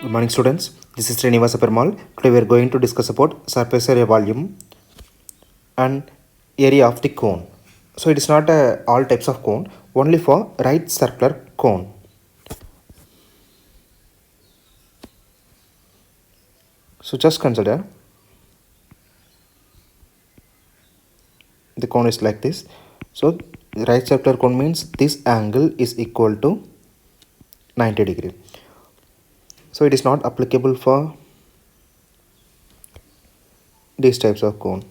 Good morning students, this is Srinivasa Perumal. Today we are going to discuss about surface area volume and area of the cone. So it is not all types of cone, only for right circular cone. So just consider the cone is like this. So right circular cone means this angle is equal to 90 degree. So it is not applicable for these types of cone.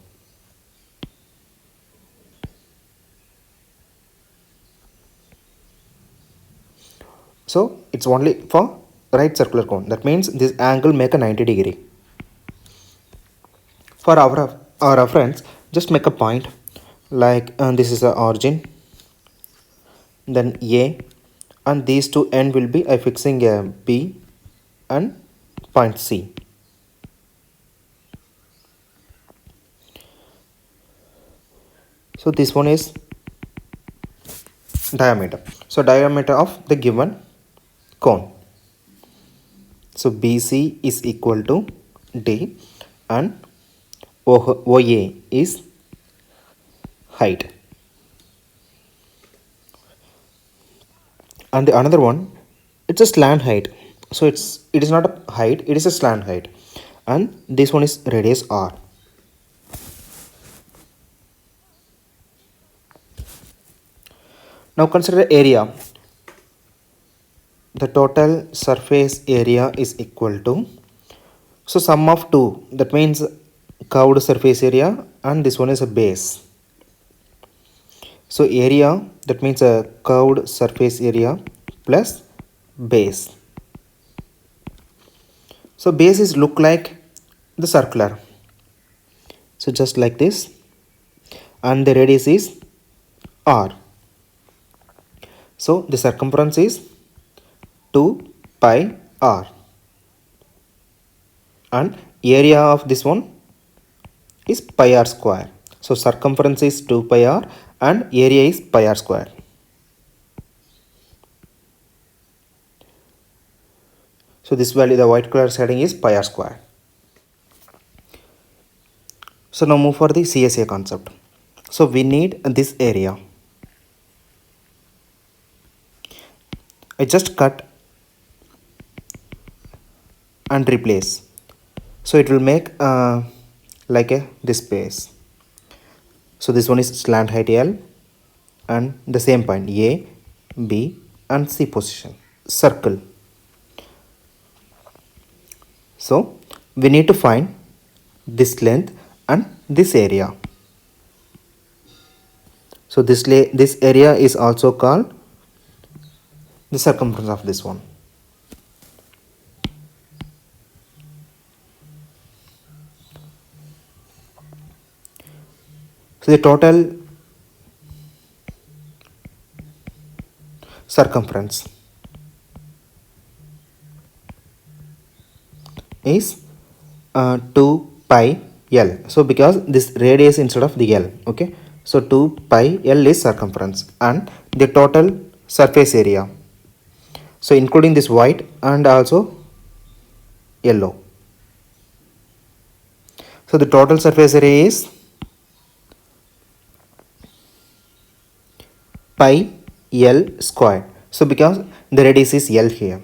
So it's only for right circular cone. That means this angle make a 90 degree. For our reference, just make a point like this is the origin, then A, and these two end will be fixing a B and point C. So this one is diameter. So diameter of the given cone. So BC is equal to D and OA is height. And the another one, it's a slant height. So it is not a height, it is a slant height. And this one is radius R. Now consider area. The total surface area is equal to, so sum of two, that means curved surface area, and this one is a base. So area, that means a curved surface area plus base. So base is look like the circular, so just like this, and the radius is R. So the circumference is 2 pi R, and area of this one is pi r square. So circumference is 2 pi r and area is pi r square. So this value, the white color shading, is pi r square. So now move for the CSA concept. So we need this area. I just cut and replace. So it will make like this space. So this one is slant height L and the same point A, B and C position. Circle. So we need to find this length and this area. So this area is also called the circumference of this one. So the total circumference is 2 pi L. So because this radius instead of the L, okay. So 2 pi L is circumference and the total surface area. So including this white and also yellow. So the total surface area is pi L square. So because the radius is L here.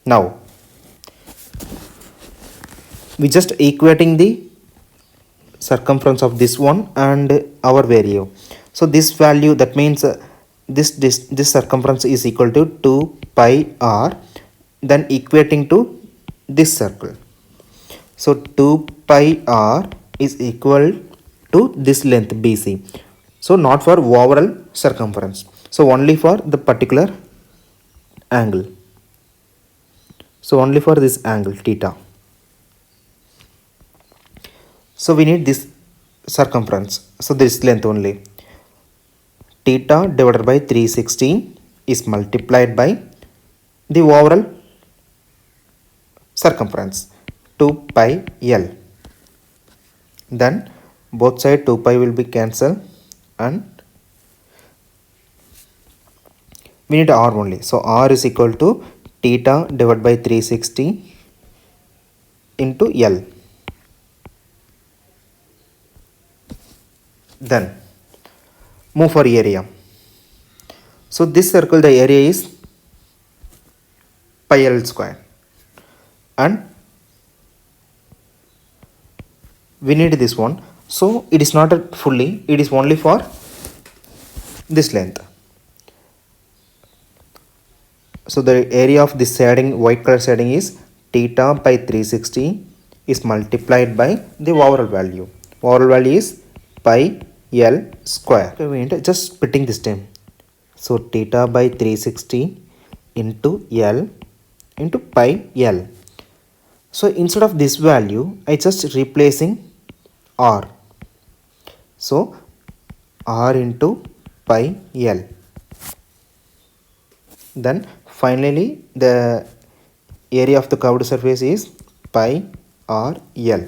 Now we just equating the circumference of this one and our value. So this value, that means this circumference is equal to 2 pi r, then equating to this circle. So 2 pi r is equal to this length BC. So not for overall circumference, so only for the particular angle. So only for this angle theta. So we need this circumference, so this length only. Theta divided by 360 is multiplied by the overall circumference 2 pi L. Then both side 2 pi will be cancelled and we need R only. So R is equal to theta divided by 360 into L. Then move for area. So this circle, the area is pi L square, and we need this one. So it is not a fully, it is only for this length. So the area of this shading, white color shading, is theta by 360 is multiplied by the overall value. Overall value is pi L square. Okay, we need just splitting this term. So theta by 360 into L into pi L. So instead of this value, I just replacing R. So R into pi L. Then finally the area of the curved surface is pi R L.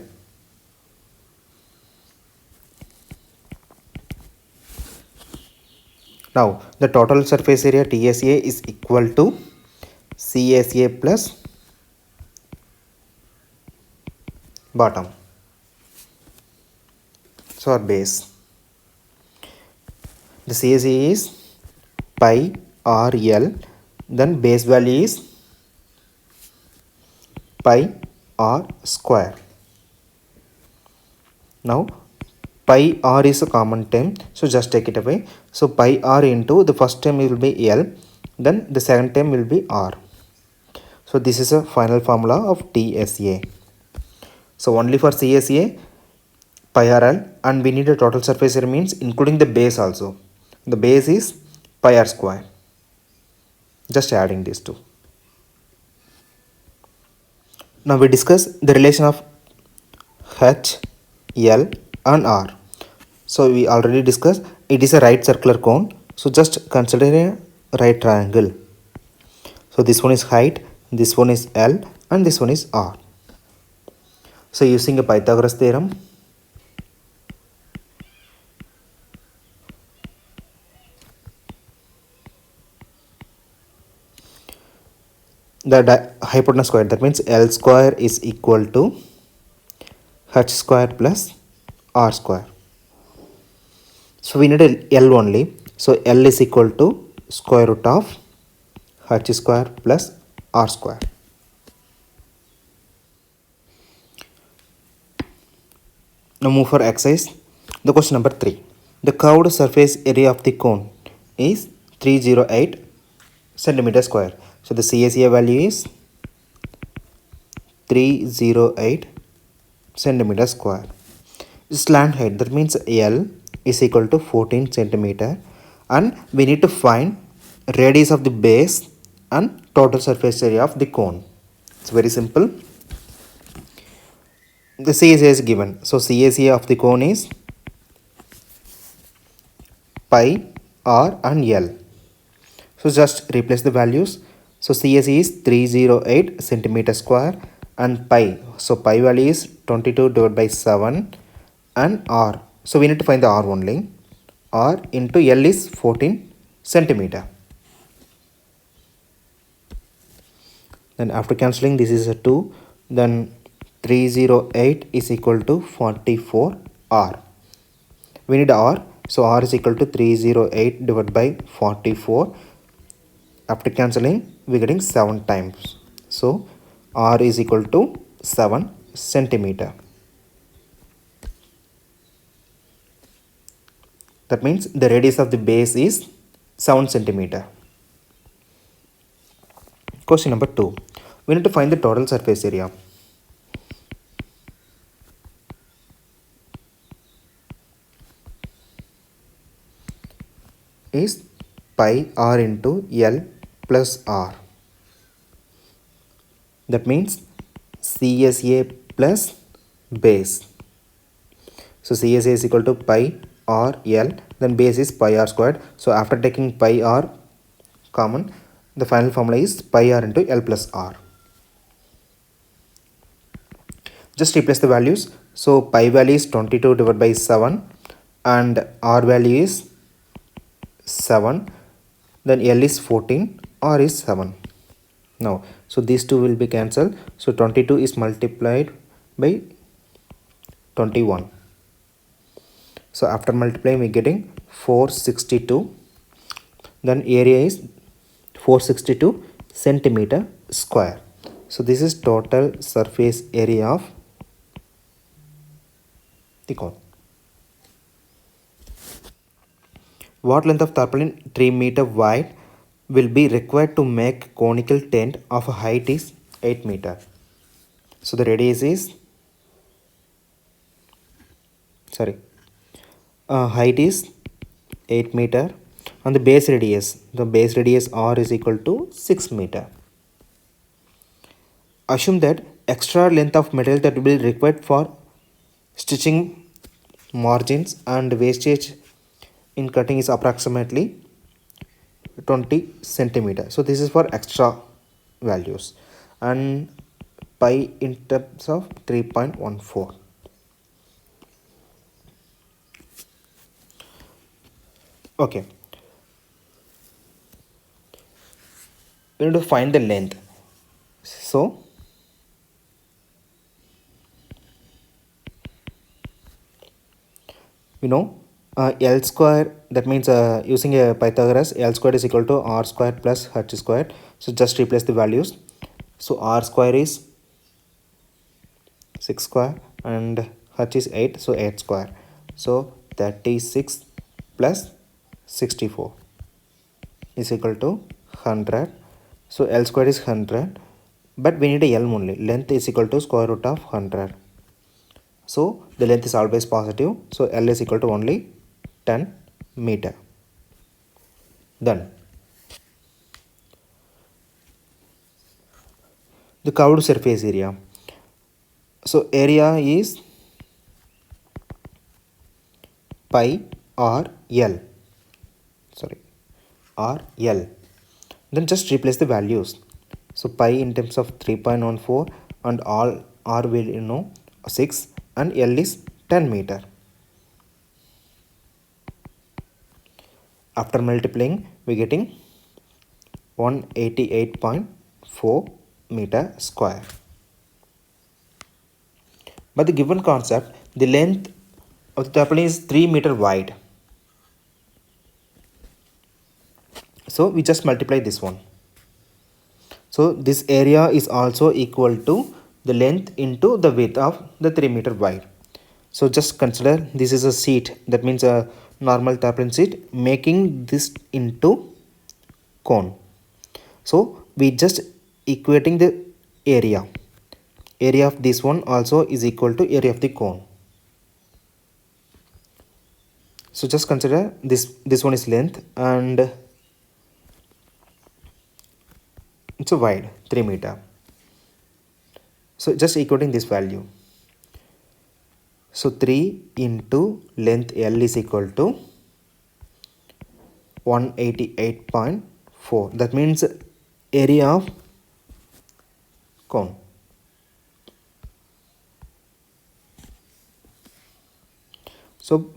Now the total surface area TSA is equal to CSA plus bottom, so our base. The CSA is pi R L, then base value is pi R square. Now pi R is a common term, so just take it away. So pi R into the first term will be L, then the second term will be R. So this is a final formula of TSA. So only for CSA pi R L, and we need a total surface area means including the base also. The base is pi R square. Just adding these two. Now we discuss the relation of H, L and R. So we already discussed it is a right circular cone. So just consider a right triangle. So this one is height, this one is L and this one is R. So using a Pythagoras theorem, the hypotenuse square, that means L square is equal to H square plus R square. So we need a L only. So L is equal to square root of H square plus R square. Now move for exercise. The question number 3. The curved surface area of the cone is 308 centimeter square. So the CSA value is 308 centimeter square. Slant height, that means L is equal to 14 centimeter, and we need to find radius of the base and total surface area of the cone. It's very simple. The CSA is given. So CSA of the cone is pi R and L. So just replace the values. So CSA is 308 centimeter square and pi. So pi value is 22 divided by 7 and R. So we need to find the R only. R into L is 14 centimeter. Then after cancelling, this is a 2. Then 308 is equal to 44 R. We need R. So R is equal to 308 divided by 44. After cancelling, we are getting 7 times. So R is equal to 7 centimeter. That means the radius of the base is 7 centimeter. Question number 2. We need to find the total surface area. Is pi R into L plus R. That means CSA plus base. So CSA is equal to pi R L, then base is pi R squared. So after taking pi R common, the final formula is pi R into L plus R. Just replace the values. So pi value is 22 divided by 7 and R value is 7. Then L is 14, R is 7. Now, so these two will be cancelled. So 22 is multiplied by 21. So after multiplying, we're getting 462. Then area is 462 centimeter square. So this is total surface area of the cone. What length of tarpaulin 3 meter wide will be required to make conical tent of a height is 8 meter. So the radius is height is 8 meter, and the base radius r is equal to 6 meter. Assume that extra length of material that will be required for stitching margins and wastage in cutting is approximately 20 centimeter. So this is for extra values, and pi in terms of 3.14. Okay, we need to find the length. So L square, that means using a Pythagoras, L square is equal to r square plus h square. So just replace the values. So r square is 6 square and h is 8, so 8 square. So 36 plus 64 is equal to 100. So L square is 100, but we need a L only. Length is equal to square root of 100. So the length is always positive. So L is equal to only 10 meter. Done. The curved surface area. So area is pi r L. R L. Then just replace the values. So pi in terms of 3.14 and all r will 6 and L is 10 meter. After multiplying, we're getting 188.4 meter square. But the given concept, the length of the tarpaulin is 3 meter wide. So we just multiply this one. So this area is also equal to the length into the width of the 3 meter wide. So just consider this is a sheet, that means a normal tarpaulin sheet, making this into cone. So we just equating the area of this one also is equal to area of the cone. So just consider this one is length and it's a wide 3 meter. So just equating this value. So 3 into length L is equal to 188.4. That means area of cone. So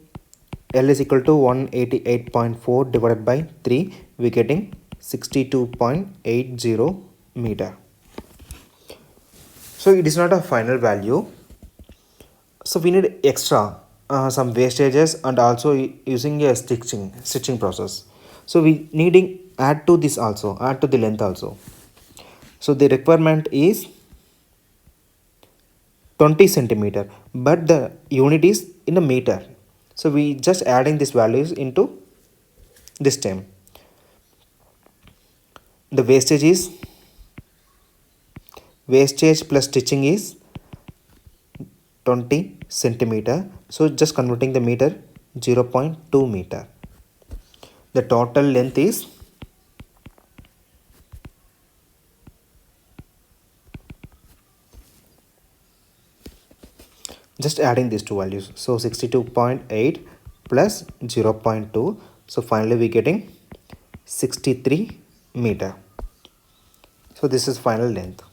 L is equal to 188.4 divided by 3. We're getting 62.80 meter. So it is not a final value. So we need extra some wastages and also using a stitching process. So we needing add to this also, add to the length also. So the requirement is 20 centimeter, but the unit is in a meter. So we just adding these values into this term. The wastage plus stitching is 20 centimeter. So just converting the meter, 0.2 meter. The total length is just adding these two values. So 62.8 plus 0.2. So finally we're getting 63 meter. So this is final length.